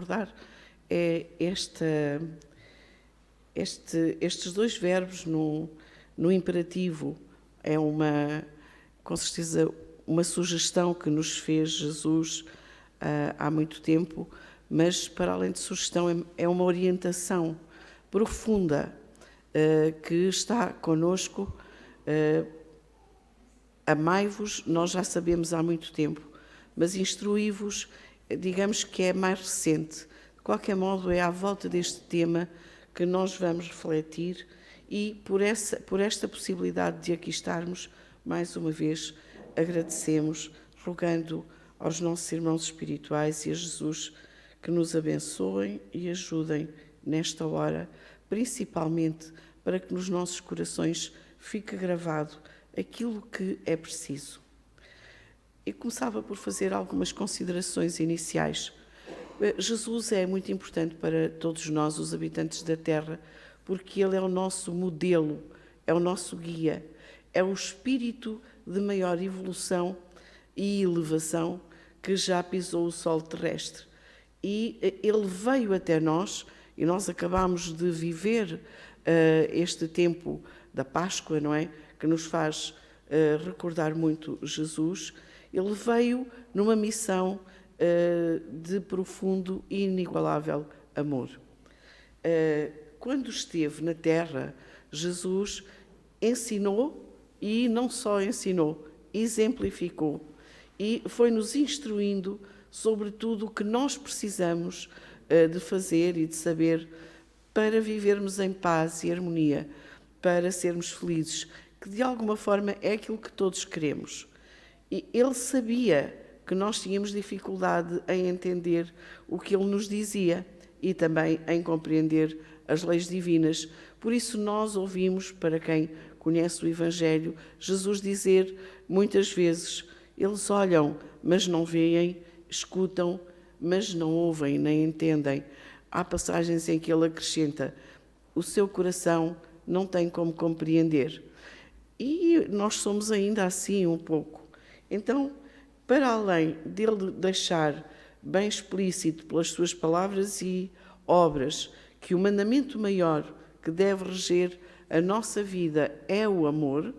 recordar é estes dois verbos no imperativo. É com certeza, uma sugestão que nos fez Jesus há muito tempo, mas, para além de sugestão, é uma orientação profunda que está conosco. Amai-vos, nós já sabemos há muito tempo, mas instruí-vos, digamos que é mais recente. De qualquer modo, é à volta deste tema que nós vamos refletir e, por esta possibilidade de aqui estarmos, mais uma vez, agradecemos, rogando aos nossos irmãos espirituais e a Jesus que nos abençoem e ajudem nesta hora, principalmente para que nos nossos corações fique gravado aquilo que é preciso. Eu começava por fazer algumas considerações iniciais. Jesus é muito importante para todos nós, os habitantes da Terra, porque Ele é o nosso modelo, é o nosso guia, é o espírito de maior evolução e elevação que já pisou o solo terrestre. E Ele veio até nós, e nós acabamos de viver este tempo da Páscoa, não é? Que nos faz recordar muito Jesus. Ele veio numa missão de profundo e inigualável amor. Quando esteve na Terra, Jesus ensinou, e não só ensinou, exemplificou, e foi-nos instruindo sobre tudo o que nós precisamos de fazer e de saber para vivermos em paz e harmonia, para sermos felizes, que de alguma forma é aquilo que todos queremos. E Ele sabia que nós tínhamos dificuldade em entender o que Ele nos dizia e também em compreender as leis divinas. Por isso nós ouvimos, para quem conhece o Evangelho, Jesus dizer muitas vezes: eles olham, mas não veem, escutam, mas não ouvem nem entendem. Há passagens em que Ele acrescenta: o seu coração não tem como compreender. E nós somos ainda assim um pouco. Então, para além dele deixar bem explícito pelas suas palavras e obras que o mandamento maior que deve reger a nossa vida é o amor,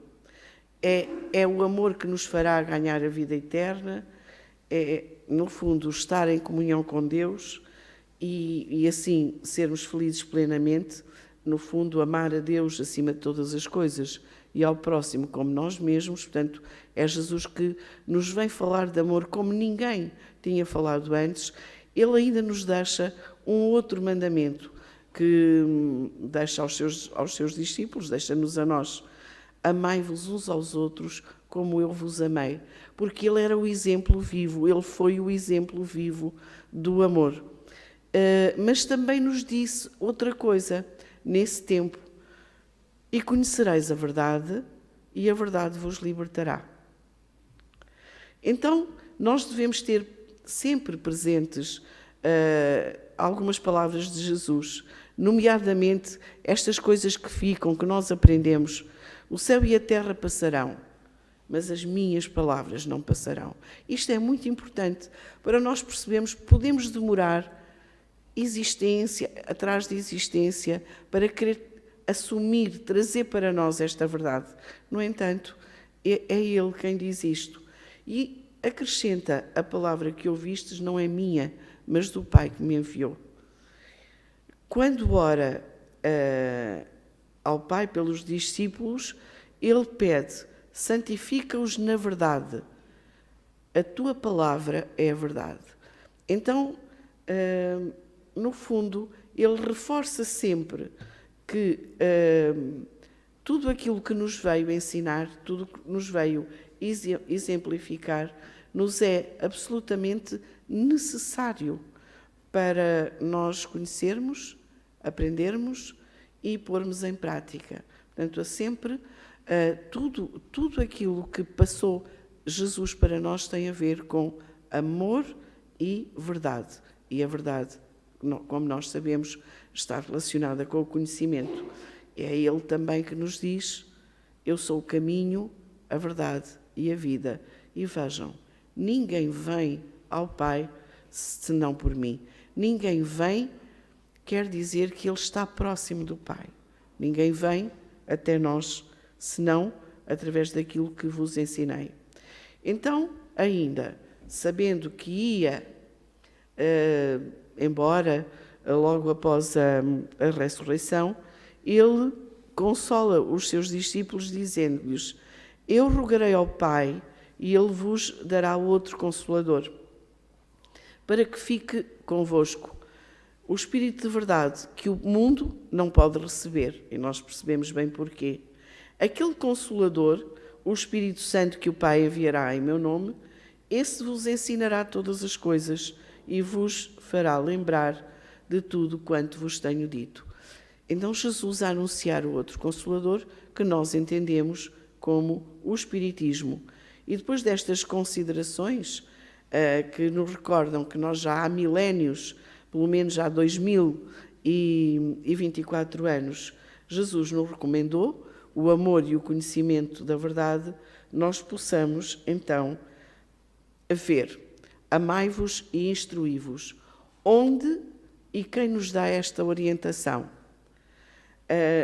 é o amor que nos fará ganhar a vida eterna, é, no fundo, estar em comunhão com Deus e assim sermos felizes plenamente, no fundo, amar a Deus acima de todas as coisas e ao próximo como nós mesmos. Portanto, é Jesus que nos vem falar de amor como ninguém tinha falado antes. Ele ainda nos deixa um outro mandamento que deixa aos seus discípulos, deixa-nos a nós: amai-vos uns aos outros como eu vos amei, porque Ele era o exemplo vivo, Ele foi o exemplo vivo do amor. Mas também nos disse outra coisa nesse tempo: e conhecereis a verdade, e a verdade vos libertará. Então, nós devemos ter sempre presentes algumas palavras de Jesus, nomeadamente estas coisas que ficam, que nós aprendemos: o céu e a terra passarão, mas as minhas palavras não passarão. Isto é muito importante para nós percebermos que podemos demorar existência atrás de existência para querer assumir, trazer para nós esta verdade. No entanto, é Ele quem diz isto. E acrescenta: a palavra que ouvistes não é minha, mas do Pai que me enviou. Quando ora ao Pai pelos discípulos, Ele pede: santifica-os na verdade. A tua palavra é a verdade. Então, no fundo, Ele reforça sempre que tudo aquilo que nos veio ensinar, tudo que nos veio exemplificar, nos é absolutamente necessário para nós conhecermos, aprendermos e pormos em prática. Portanto, há sempre tudo aquilo que passou Jesus para nós tem a ver com amor e verdade. E a verdade, como nós sabemos, está relacionada com o conhecimento. É Ele também que nos diz: eu sou o caminho, a verdade e a vida. E vejam, ninguém vem ao Pai senão por mim. ninguém vem quer dizer que ele está próximo do Pai. Ninguém vem até nós, senão através daquilo que vos ensinei. Então, ainda, sabendo que ia embora logo após a ressurreição, ele consola os seus discípulos dizendo-lhes: eu rogarei ao Pai e ele vos dará outro Consolador, para que fique convosco. O Espírito de verdade que o mundo não pode receber, e nós percebemos bem porquê. Aquele Consolador, o Espírito Santo que o Pai enviará em meu nome, esse vos ensinará todas as coisas e vos fará lembrar de tudo quanto vos tenho dito. Então Jesus a anunciar o outro Consolador, que nós entendemos como o Espiritismo. E depois destas considerações, que nos recordam que nós já há milénios, pelo menos há 2024 anos, Jesus nos recomendou o amor e o conhecimento da verdade, nós possamos, então, ver: amai-vos e instruí-vos. Onde e quem nos dá esta orientação?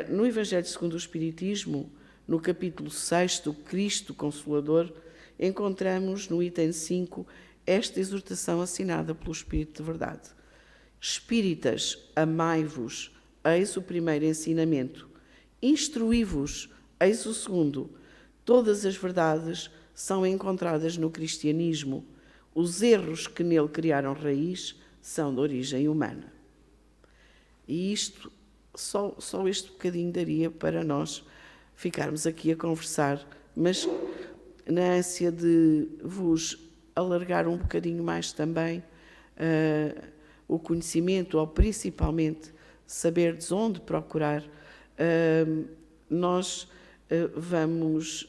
No Evangelho segundo o Espiritismo, no capítulo 6, Cristo Consolador, encontramos no item 5 esta exortação assinada pelo Espírito de Verdade. Espíritas, amai-vos, eis o primeiro ensinamento. Instruí-vos, eis o segundo. Todas as verdades são encontradas no cristianismo. Os erros que nele criaram raiz são de origem humana. E isto, só este bocadinho daria para nós ficarmos aqui a conversar, mas na ânsia de vos alargar um bocadinho mais também o conhecimento, ou principalmente saberdes onde procurar, nós vamos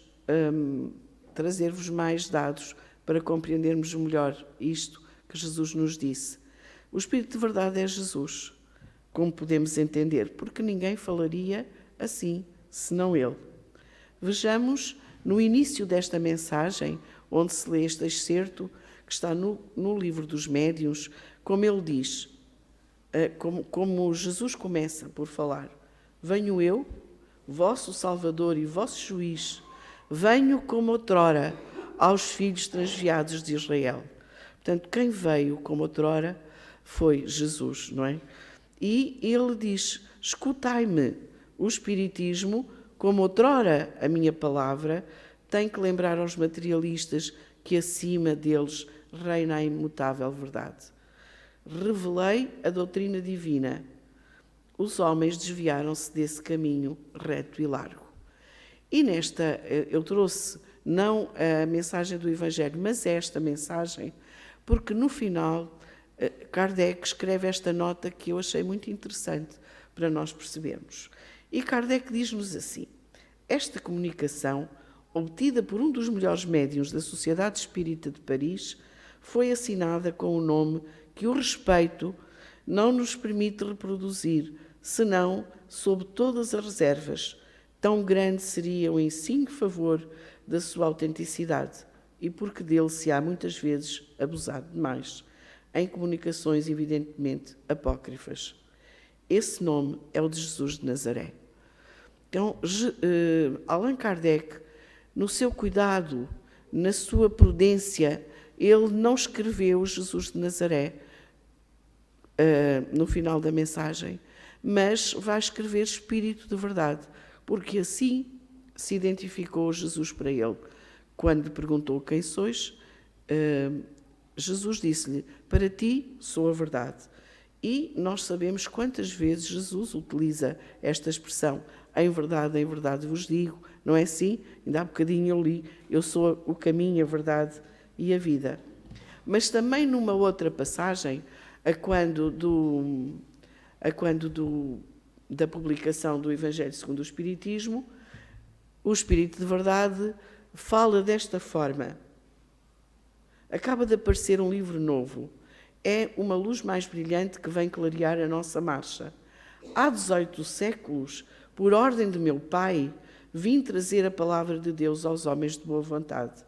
trazer-vos mais dados para compreendermos melhor isto que Jesus nos disse. O Espírito de verdade é Jesus, como podemos entender, porque ninguém falaria assim, senão Ele. Vejamos no início desta mensagem, onde se lê este excerto, que está no livro dos Médiuns, como ele diz, como Jesus começa por falar: venho eu, vosso Salvador e vosso Juiz, venho como outrora aos filhos transviados de Israel. Portanto, quem veio como outrora foi Jesus, não é? E ele diz: escutai-me. O Espiritismo, como outrora a minha palavra, tem que lembrar aos materialistas que acima deles reina a imutável verdade. Revelei a doutrina divina. Os homens desviaram-se desse caminho reto e largo. E nesta, eu trouxe não a mensagem do Evangelho, mas esta mensagem, porque no final Kardec escreve esta nota que eu achei muito interessante para nós percebermos. E Kardec diz-nos assim: esta comunicação, obtida por um dos melhores médiuns da Sociedade Espírita de Paris, foi assinada com o nome que o respeito não nos permite reproduzir, senão sob todas as reservas. Tão grande seria o ensino em favor da sua autenticidade, e porque dele se há muitas vezes abusado demais, em comunicações evidentemente apócrifas. Esse nome é o de Jesus de Nazaré. Então, Allan Kardec, no seu cuidado, na sua prudência, ele não escreveu Jesus de Nazaré no final da mensagem, mas vai escrever Espírito de Verdade, porque assim se identificou Jesus para ele. Quando lhe perguntou: quem sois? Jesus disse-lhe: para ti sou a verdade. E nós sabemos quantas vezes Jesus utiliza esta expressão: em verdade vos digo, não é assim? Ainda há bocadinho eu li: eu sou o caminho, a verdade e a vida. Mas também numa outra passagem, da publicação do Evangelho segundo o Espiritismo, o Espírito de Verdade fala desta forma: acaba de aparecer um livro novo, é uma luz mais brilhante que vem clarear a nossa marcha. Há 18 séculos, por ordem de meu Pai, vim trazer a palavra de Deus aos homens de boa vontade.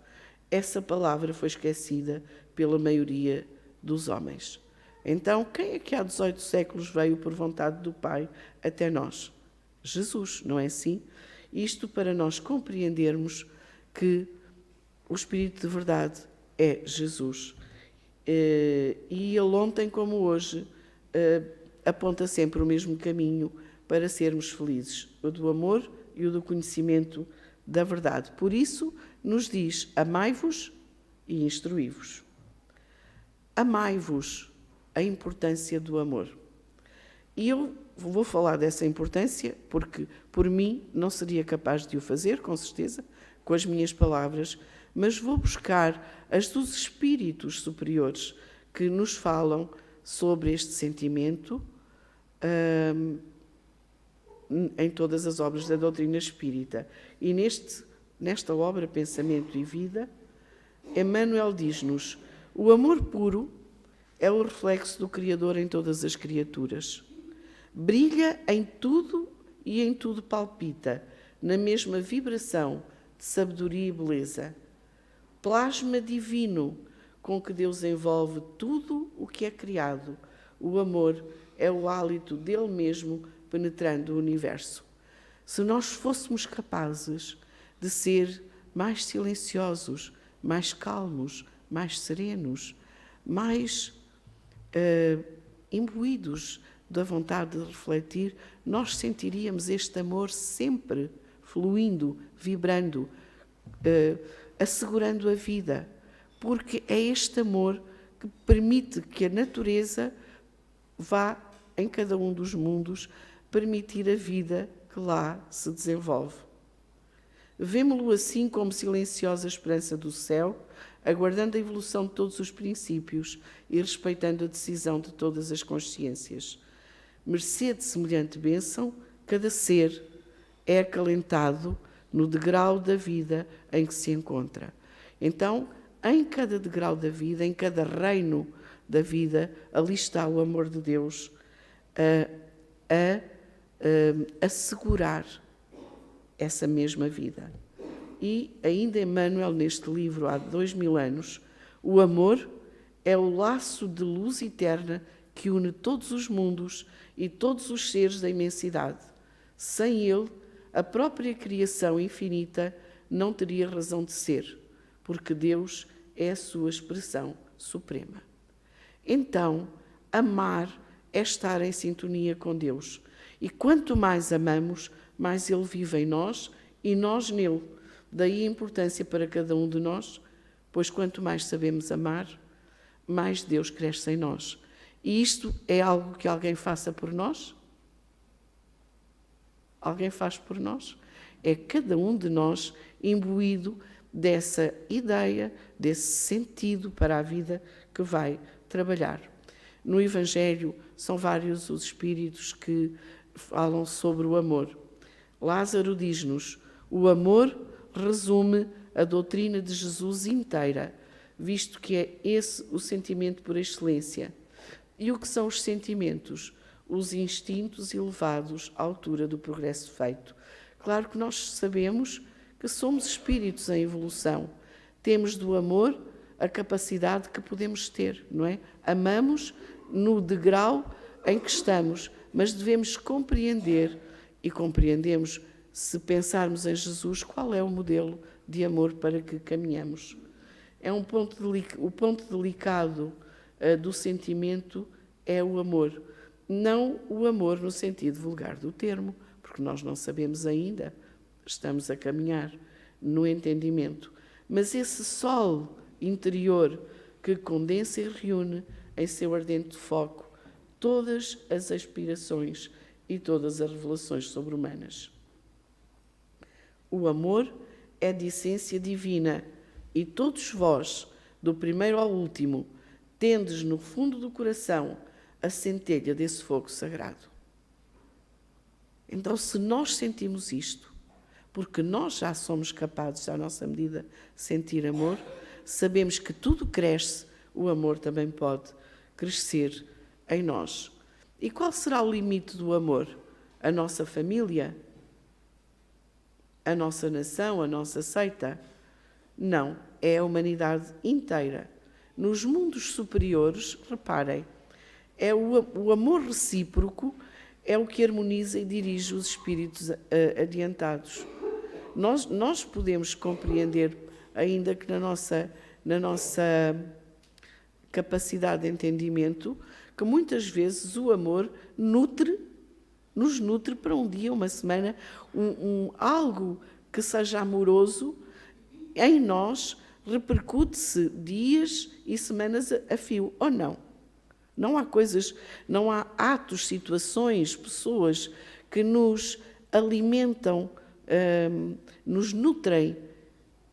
Essa palavra foi esquecida pela maioria dos homens. Então, quem é que há 18 séculos veio por vontade do Pai até nós? Jesus, não é assim? Isto para nós compreendermos que o Espírito de verdade é Jesus. E ele ontem como hoje aponta sempre o mesmo caminho para sermos felizes, o do amor e o do conhecimento da verdade. Por isso nos diz: amai-vos e instruí-vos. Amai-vos, a importância do amor. E eu vou falar dessa importância porque, por mim, não seria capaz de o fazer, com certeza, com as minhas palavras, mas vou buscar as dos espíritos superiores que nos falam sobre este sentimento em todas as obras da doutrina espírita. E nesta obra, Pensamento e Vida, Emmanuel diz-nos: o amor puro é o reflexo do Criador em todas as criaturas. Brilha em tudo e em tudo palpita, na mesma vibração de sabedoria e beleza. Plasma divino com que Deus envolve tudo o que é criado. O amor é o hálito dele mesmo penetrando o universo. Se nós fôssemos capazes de ser mais silenciosos, mais calmos, mais serenos, mais imbuídos da vontade de refletir, nós sentiríamos este amor sempre fluindo, vibrando, assegurando a vida, porque é este amor que permite que a natureza vá em cada um dos mundos permitir a vida que lá se desenvolve. Vemo-lo assim como silenciosa esperança do céu, aguardando a evolução de todos os princípios e respeitando a decisão de todas as consciências. Mercê de semelhante bênção, cada ser é acalentado no degrau da vida em que se encontra. Então, em cada degrau da vida, em cada reino da vida, ali está o amor de Deus a assegurar essa mesma vida. E ainda Emmanuel, neste livro, há 2000 anos, o amor é o laço de luz eterna que une todos os mundos e todos os seres da imensidade. Sem ele, a própria criação infinita não teria razão de ser, porque Deus é a sua expressão suprema. Então, amar é estar em sintonia com Deus. E quanto mais amamos, mais Ele vive em nós e nós nele. Daí a importância para cada um de nós, pois quanto mais sabemos amar, mais Deus cresce em nós. E isto é algo que alguém faça por nós? Alguém faz por nós? É cada um de nós imbuído dessa ideia, desse sentido para a vida que vai trabalhar. No Evangelho são vários os espíritos que falam sobre o amor. Lázaro diz-nos: o amor resume a doutrina de Jesus inteira, visto que é esse o sentimento por excelência. E o que são os sentimentos? Os instintos elevados à altura do progresso feito. Claro que nós sabemos que somos espíritos em evolução. Temos do amor a capacidade que podemos ter, não é? Amamos no degrau em que estamos, mas devemos compreender, e compreendemos, se pensarmos em Jesus, qual é o modelo de amor para que caminhamos. É o ponto delicado do sentimento é o amor. Não o amor no sentido vulgar do termo, porque nós não sabemos ainda, estamos a caminhar no entendimento. Mas esse sol interior que condensa e reúne em seu ardente foco todas as aspirações e todas as revelações sobre-humanas. O amor é de essência divina e todos vós, do primeiro ao último, tendes no fundo do coração a centelha desse fogo sagrado. Então, se nós sentimos isto, porque nós já somos capazes, à nossa medida, de sentir amor, sabemos que tudo cresce, o amor também pode crescer em nós. E qual será o limite do amor? A nossa família? A nossa nação? A nossa seita? Não, é a humanidade inteira. Nos mundos superiores, reparem, É o amor recíproco é o que harmoniza e dirige os espíritos adiantados. Nós podemos compreender, ainda que na nossa capacidade de entendimento, que muitas vezes o amor nos nutre para um dia, uma semana, algo que seja amoroso em nós repercute-se dias e semanas a fio, ou não? Não há atos, situações, pessoas que nos alimentam, nos nutrem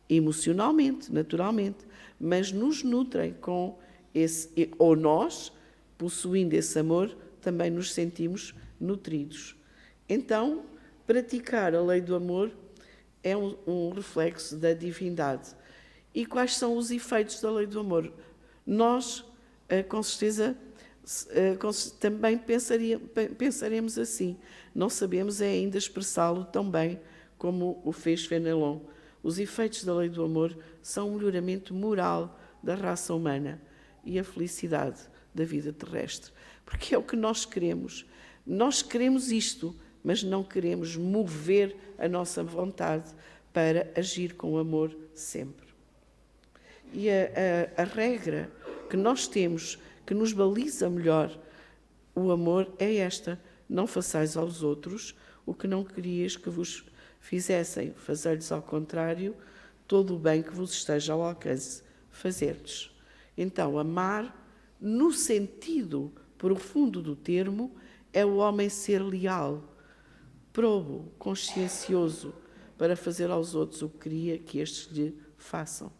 emocionalmente, naturalmente, mas nos nutrem com esse, ou nós, possuindo esse amor, também nos sentimos nutridos. Então, praticar a lei do amor é um reflexo da divindade. E quais são os efeitos da lei do amor? Nós, com certeza, também pensaremos assim. Não sabemos ainda expressá-lo tão bem como o fez Fenelon. Os efeitos da lei do amor são o melhoramento moral da raça humana e a felicidade da vida terrestre. Porque é o que nós queremos. Nós queremos isto, mas não queremos mover a nossa vontade para agir com amor sempre. E a regra que nós temos, que nos baliza melhor o amor, é esta: não façais aos outros o que não querias que vos fizessem, fazei-lhes ao contrário todo o bem que vos esteja ao alcance, fazer-lhes. Então, amar, no sentido profundo do termo, é o homem ser leal, probo, consciencioso, para fazer aos outros o que queria que estes lhe façam.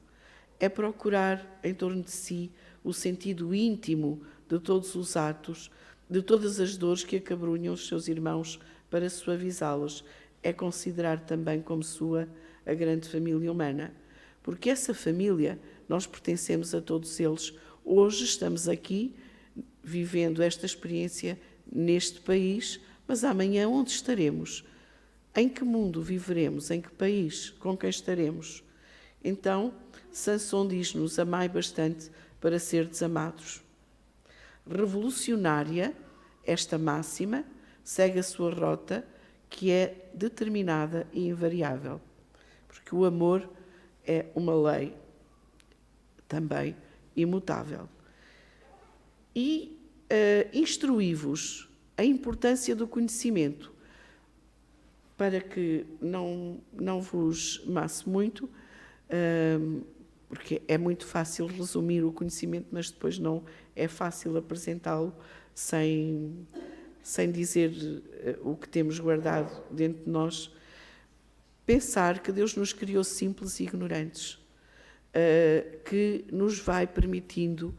É procurar em torno de si o sentido íntimo de todos os atos, de todas as dores que acabrunham os seus irmãos para suavizá-las. É considerar também como sua a grande família humana. Porque essa família, nós pertencemos a todos eles. Hoje estamos aqui, vivendo esta experiência neste país, mas amanhã onde estaremos? Em que mundo viveremos? Em que país? Com quem estaremos? Então, Sanson diz-nos: amai bastante para ser desamados. Revolucionária, esta máxima segue a sua rota, que é determinada e invariável, porque o amor é uma lei também imutável. E instruí-vos a importância do conhecimento, para que não vos masse muito, porque é muito fácil resumir o conhecimento, mas depois não é fácil apresentá-lo sem dizer o que temos guardado dentro de nós. Pensar que Deus nos criou simples e ignorantes, que nos vai permitindo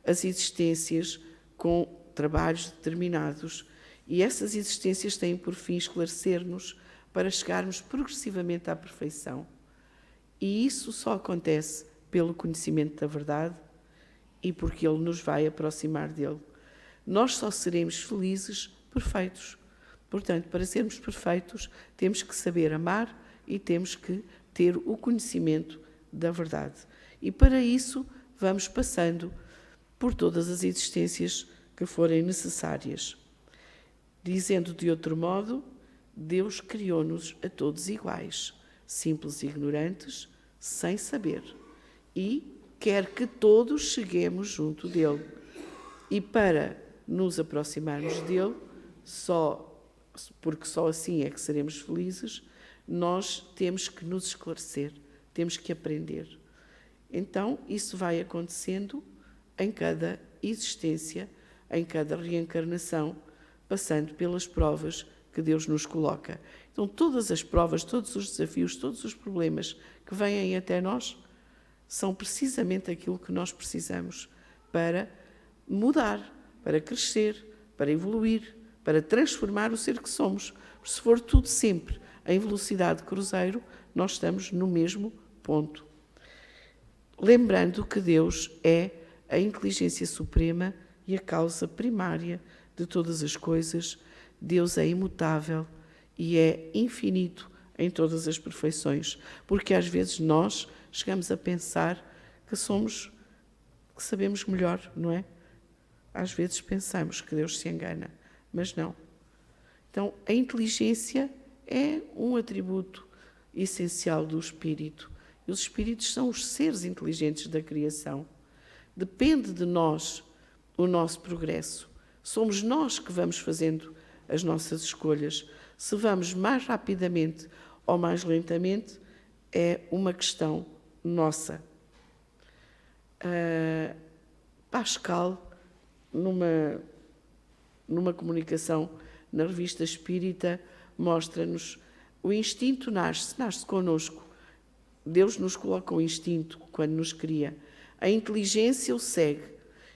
as existências com trabalhos determinados, e essas existências têm por fim esclarecer-nos para chegarmos progressivamente à perfeição. E isso só acontece pelo conhecimento da verdade e porque Ele nos vai aproximar dele. Nós só seremos felizes perfeitos. Portanto, para sermos perfeitos, temos que saber amar e temos que ter o conhecimento da verdade. E para isso vamos passando por todas as existências que forem necessárias. Dizendo de outro modo, Deus criou-nos a todos iguais, simples e ignorantes, sem saber, e quer que todos cheguemos junto dele. E para nos aproximarmos dele, porque só assim é que seremos felizes, nós temos que nos esclarecer, temos que aprender. Então, isso vai acontecendo em cada existência, em cada reencarnação, passando pelas provas que Deus nos coloca. Então, todas as provas, todos os desafios, todos os problemas que vêm até nós são precisamente aquilo que nós precisamos para mudar, para crescer, para evoluir, para transformar o ser que somos. Porque se for tudo sempre em velocidade de cruzeiro, nós estamos no mesmo ponto. Lembrando que Deus é a inteligência suprema e a causa primária de todas as coisas. Deus é imutável e é infinito em todas as perfeições, porque às vezes nós chegamos a pensar que sabemos melhor, não é? às vezes pensamos que Deus se engana, mas não. Então, a inteligência é um atributo essencial do espírito. E os espíritos são os seres inteligentes da criação. Depende de nós o nosso progresso. Somos nós que vamos fazendo as nossas escolhas. Se vamos mais rapidamente ou mais lentamente, é uma questão nossa. Pascal, numa comunicação na Revista Espírita, mostra-nos o instinto nasce connosco. Deus nos coloca um instinto quando nos cria. A inteligência o segue.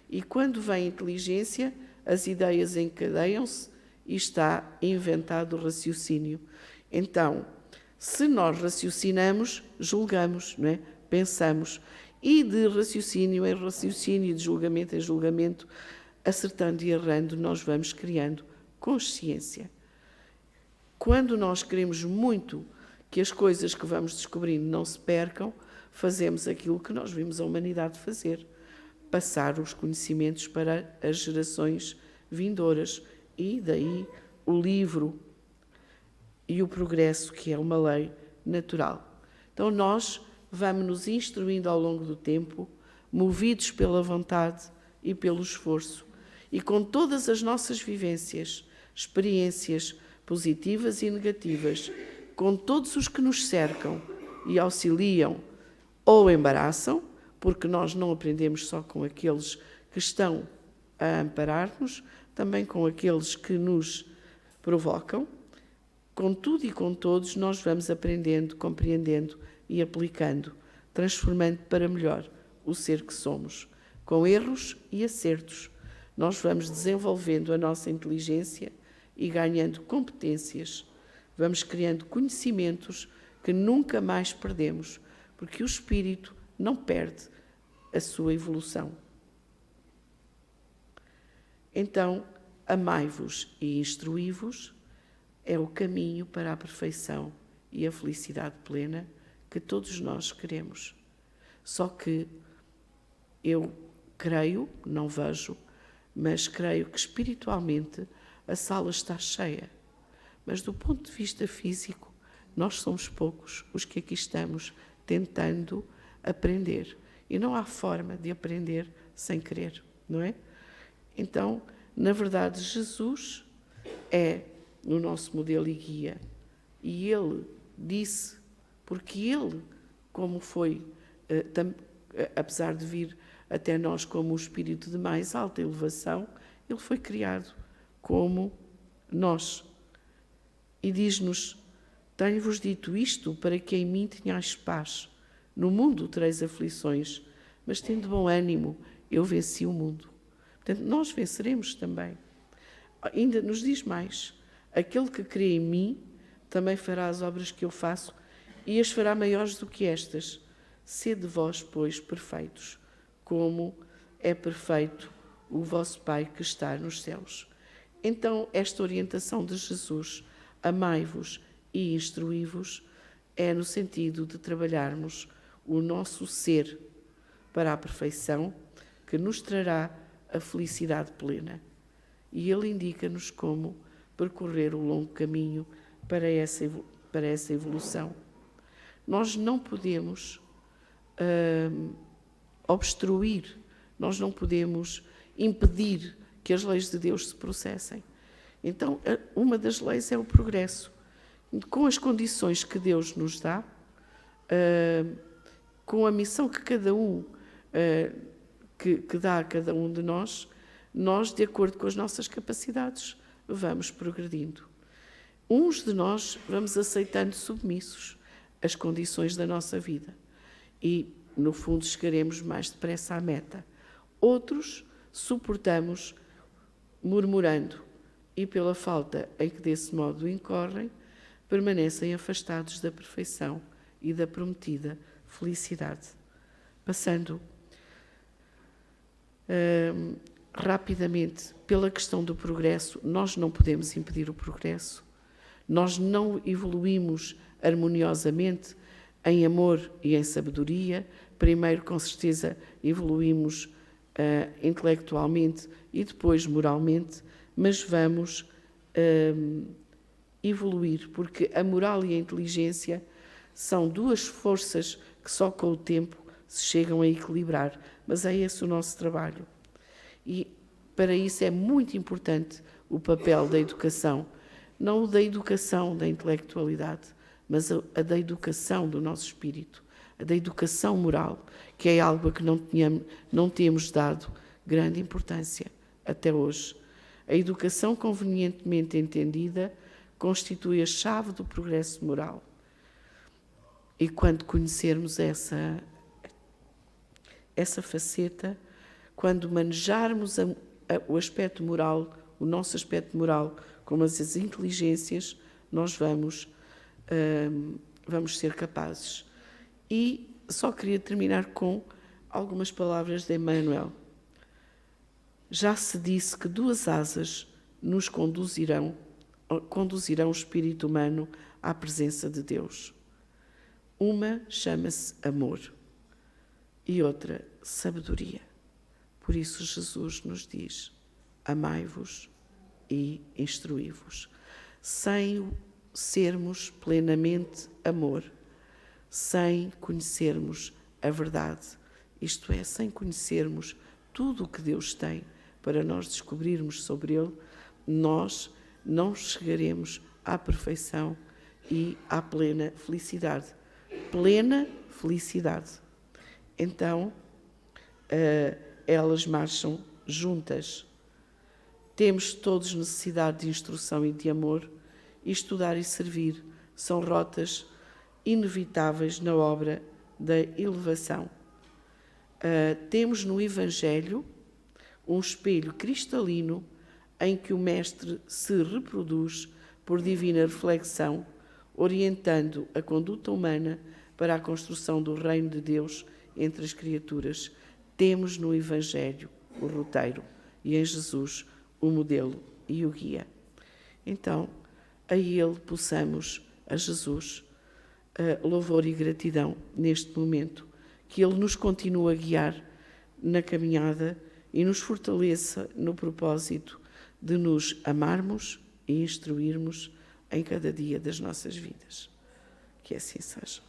E quando vem a inteligência, as ideias encadeiam-se e está inventado o raciocínio. Então, se nós raciocinamos, julgamos, não é? Pensamos. E de raciocínio em raciocínio, de julgamento em julgamento, acertando e errando, nós vamos criando consciência. Quando nós queremos muito que as coisas que vamos descobrindo não se percam, fazemos aquilo que nós vimos a humanidade fazer, passar os conhecimentos para as gerações vindouras. E daí o livro e o progresso, que é uma lei natural. Então nós vamos nos instruindo ao longo do tempo, movidos pela vontade e pelo esforço, e com todas as nossas vivências, experiências positivas e negativas, com todos os que nos cercam e auxiliam ou embaraçam, porque nós não aprendemos só com aqueles que estão a amparar-nos, também com aqueles que nos provocam. Com tudo e com todos nós vamos aprendendo, compreendendo e aplicando, transformando para melhor o ser que somos. Com erros e acertos, nós vamos desenvolvendo a nossa inteligência e ganhando competências. Vamos criando conhecimentos que nunca mais perdemos, porque o espírito não perde a sua evolução. Então, amai-vos e instruí-vos é o caminho para a perfeição e a felicidade plena que todos nós queremos. Só que eu creio, não vejo, mas creio que espiritualmente a sala está cheia. Mas do ponto de vista físico, nós somos poucos os que aqui estamos tentando aprender. E não há forma de aprender sem querer, não é? Então, na verdade, Jesus é o nosso modelo e guia. E Ele disse, porque Ele, como foi, apesar de vir até nós como o espírito de mais alta elevação, Ele foi criado como nós. E diz-nos, tenho-vos dito isto para que em mim tenhais paz. No mundo tereis aflições, mas tendo bom ânimo, eu venci o mundo. Portanto, nós venceremos também. Ainda nos diz mais, aquele que crê em mim também fará as obras que eu faço e as fará maiores do que estas. Sede vós, pois, perfeitos, como é perfeito o vosso Pai que está nos céus. Então, esta orientação de Jesus, amai-vos e instruí-vos, é no sentido de trabalharmos o nosso ser para a perfeição, que nos trará a felicidade plena. E Ele indica-nos como percorrer o longo caminho para essa evolução. Nós não podemos obstruir, nós não podemos impedir que as leis de Deus se processem. Então, uma das leis é o progresso. Com as condições que Deus nos dá, com a missão que cada um que dá a cada um de nós, de acordo com as nossas capacidades, vamos progredindo. Uns de nós vamos aceitando submissos as condições da nossa vida e, no fundo, chegaremos mais depressa à meta. Outros suportamos murmurando e, pela falta em que desse modo incorrem, permanecem afastados da perfeição e da prometida felicidade. Passando rapidamente pela questão do progresso, nós não podemos impedir o progresso. Nós não evoluímos harmoniosamente em amor e em sabedoria. Primeiro, com certeza, evoluímos intelectualmente e depois moralmente, mas vamos evoluir, porque a moral e a inteligência são duas forças que só com o tempo se chegam a equilibrar, mas é esse o nosso trabalho. E para isso é muito importante o papel da educação, não o da educação da intelectualidade, mas a da educação do nosso espírito, a da educação moral, que é algo a que não temos dado grande importância até hoje. A educação convenientemente entendida constitui a chave do progresso moral. E quando conhecermos essa faceta, quando manejarmos o aspecto moral, o nosso aspecto moral, como as inteligências, nós vamos ser capazes. E só queria terminar com algumas palavras de Emmanuel. Já se disse que 2 asas nos conduzirão o espírito humano à presença de Deus. Uma chama-se amor e outra sabedoria. Por isso Jesus nos diz: amai-vos e instruí-vos. Sem sermos plenamente amor, sem conhecermos a verdade, isto é, sem conhecermos tudo o que Deus tem para nós descobrirmos sobre Ele, nós não chegaremos à perfeição e à plena felicidade. Plena felicidade. Então, elas marcham juntas. Temos todos necessidade de instrução e de amor, e estudar e servir são rotas inevitáveis na obra da elevação. Temos no Evangelho um espelho cristalino em que o Mestre se reproduz por divina reflexão, orientando a conduta humana para a construção do reino de Deus entre as criaturas. Temos no Evangelho o roteiro e em Jesus o modelo e o guia. Então, a Ele possamos, a Jesus, louvor e gratidão neste momento, que Ele nos continue a guiar na caminhada e nos fortaleça no propósito de nos amarmos e instruirmos em cada dia das nossas vidas. Que assim seja.